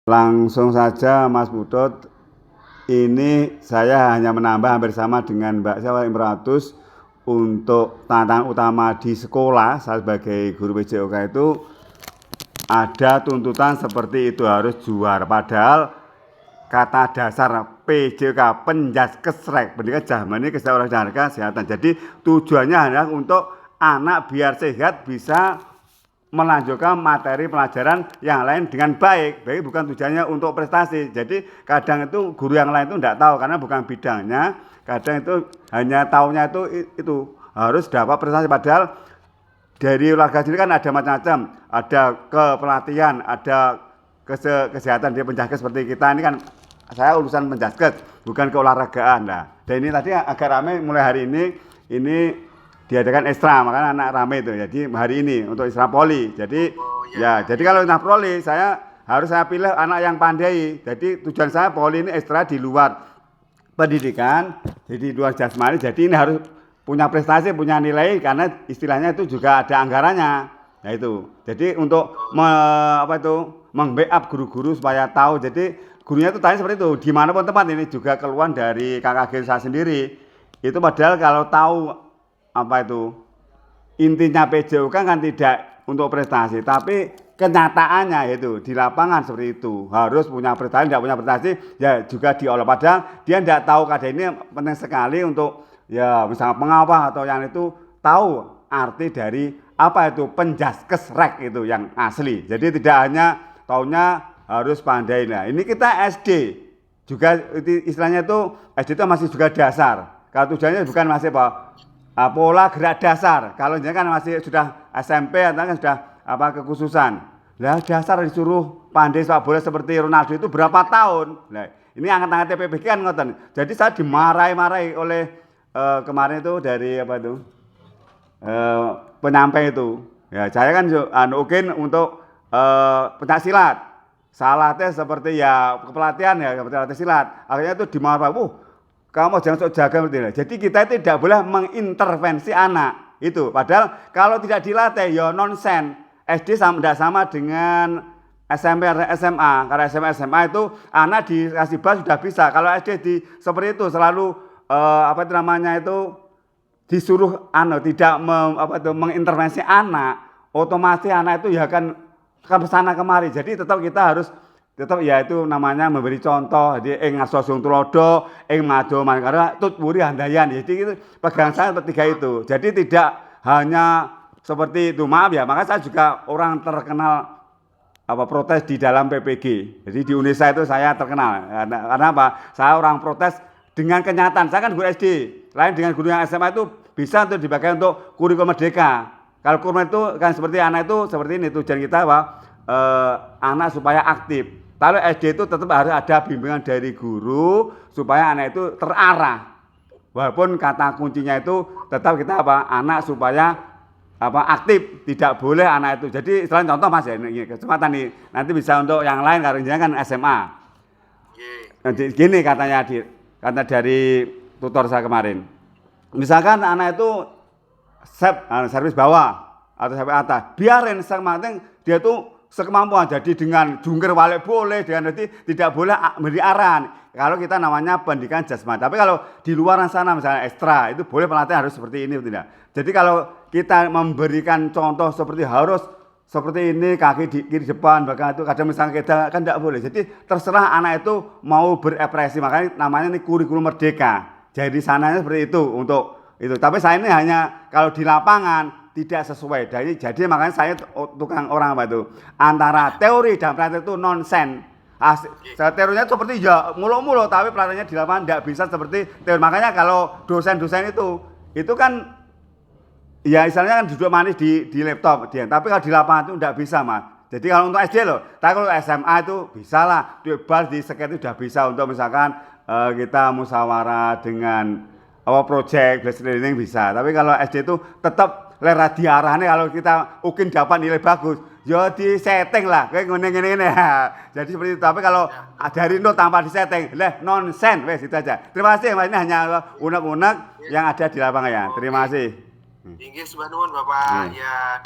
Langsung saja Mas Putut, ini saya hanya menambah hampir sama dengan Mbak Syawal Imratus untuk tantangan utama di sekolah. Saya sebagai guru PJOK itu ada tuntutan seperti itu harus juara. Padahal kata dasar PJOK Penjaskesrek Pendidikan Jamani Kesehatan Kesehatan. Jadi tujuannya adalah untuk anak biar sehat bisa melanjutkan materi pelajaran yang lain dengan baik. Baik bukan tujuannya untuk prestasi. Jadi kadang itu guru yang lain itu tidak tahu karena bukan bidangnya. Kadang itu hanya tahunya itu harus dapat prestasi. Padahal dari olahraga sini kan ada macam-macam. Ada kepelatihan, ada kesehatan di penjaskes seperti kita ini kan. Saya urusan penjaskes, bukan keolahragaan. Nah, dan ini tadi agak ramai mulai hari ini diadakan ekstra, makanya anak rame itu. Jadi hari ini untuk ekstra poli. Jadi jadi kalau ekstra poli saya pilih anak yang pandai. Jadi tujuan saya poli ini ekstra di luar pendidikan, jadi di luar jasmani. Jadi ini harus punya prestasi, punya nilai karena istilahnya itu juga ada anggarannya. Nah itu. Jadi untuk meng-backup guru-guru supaya tahu. Jadi gurunya itu tanya seperti itu. Dimanapun tempat ini juga keluhan dari KKG saya sendiri. Itu padahal kalau tahu intinya PJOK kan tidak untuk prestasi, tapi kenyataannya itu di lapangan seperti itu harus punya prestasi. Tidak punya prestasi ya juga diolah, padahal dia tidak tahu keadaan ini penting sekali untuk ya misalnya pengawal atau yang itu tahu arti dari apa itu penjaskesrek itu yang asli. Jadi tidak hanya taunya harus pandai. Nah ini kita SD juga istilahnya itu SD itu masih juga dasar. Kalau tujuannya bukan masih pola gerak dasar. Kalau ini kan masih sudah SMP atau kan sudah kekhususan. Lah dasar disuruh pandai sepak bola seperti Ronaldo itu berapa tahun? Nah, ini angkat-angkat TPBG kan ngoten. Jadi saya dimarahi-marahi oleh kemarin itu dari penyampai itu. Ya, saya kan untuk pencaksilat. Salatnya seperti ya kepelatihan ya seperti latih silat. Akhirnya itu dimarahi. Kamu jangan sok jaga seperti ini. Jadi kita tidak boleh mengintervensi anak itu. Padahal kalau tidak dilatih ya nonsen. SD tidak sama dengan SMP atau SMA. Karena SMP SMA itu anak dikasih bahasa sudah bisa. Kalau SD seperti itu selalu disuruh tidak mengintervensi anak. Otomatis anak itu ya akan kesana kemari. Jadi tetap kita harus ya itu namanya memberi contoh. Jadi ngasosung tulodo, maju karena tut wuri handayan. Jadi itu pegang saya ketiga itu. Jadi tidak hanya seperti itu, maaf ya. Maka saya juga orang terkenal protes di dalam PPG. Jadi di Unesa itu saya terkenal. Karena apa? Saya orang protes dengan kenyataan. Saya kan guru SD. Lain dengan guru yang SMA itu bisa untuk dipakai untuk kurikulum merdeka. Kalau kurikulum itu kan seperti anak itu seperti ini tujuan kita anak supaya aktif. Kalau SD itu tetap harus ada bimbingan dari guru supaya anak itu terarah. Walaupun kata kuncinya itu tetap kita anak supaya aktif, tidak boleh anak itu. Jadi selain contoh Mas ya ini kesempatan nih. Nanti bisa untuk yang lain karena kan SMA. Nanti gini katanya kata dari tutor saya kemarin. Misalkan anak itu servis bawah atau sampai atas, biarin penting dia tuh sekemampuan. Jadi dengan jungkir balik boleh, dengan nanti tidak boleh beri arahan. Kalau kita namanya pendidikan jasmani. Tapi kalau di luar sana misalnya ekstra itu boleh pelatihan harus seperti ini tidak. Jadi kalau kita memberikan contoh seperti harus seperti ini kaki di kiri depan bahkan itu kadang misalnya kita kan tidak boleh. Jadi terserah anak itu mau berekspresi, makanya namanya ini kurikulum merdeka. Jadi sananya seperti itu untuk itu. Tapi saya ini hanya kalau di lapangan tidak sesuai. Jadi makanya saya tukang orang antara teori dan praktek itu nonsen. Teorinya seperti ya mulu-mulu, tapi prakteknya di lapangan tidak bisa seperti teori. Makanya kalau dosen-dosen itu kan ya istilahnya kan duduk manis di laptop dia. Tapi kalau di lapangan itu tidak bisa Mas. Jadi kalau untuk SD loh, tapi kalau SMA itu bisa lah. Di sket itu sudah bisa untuk misalkan kita musyawarah dengan project based learning bisa. Tapi kalau SD itu tetap lera diarahnya kalau kita mungkin dapat nilai bagus, ya di setting lah, kayak ngene-ngene. Jadi seperti itu. Tapi kalau dari nol tanpa di setting, nonsen, wes itu aja. Terima kasih Mas, ini hanya unek-unek yang ada di lapangan ya. Terima kasih. Inggih, Bapak ya.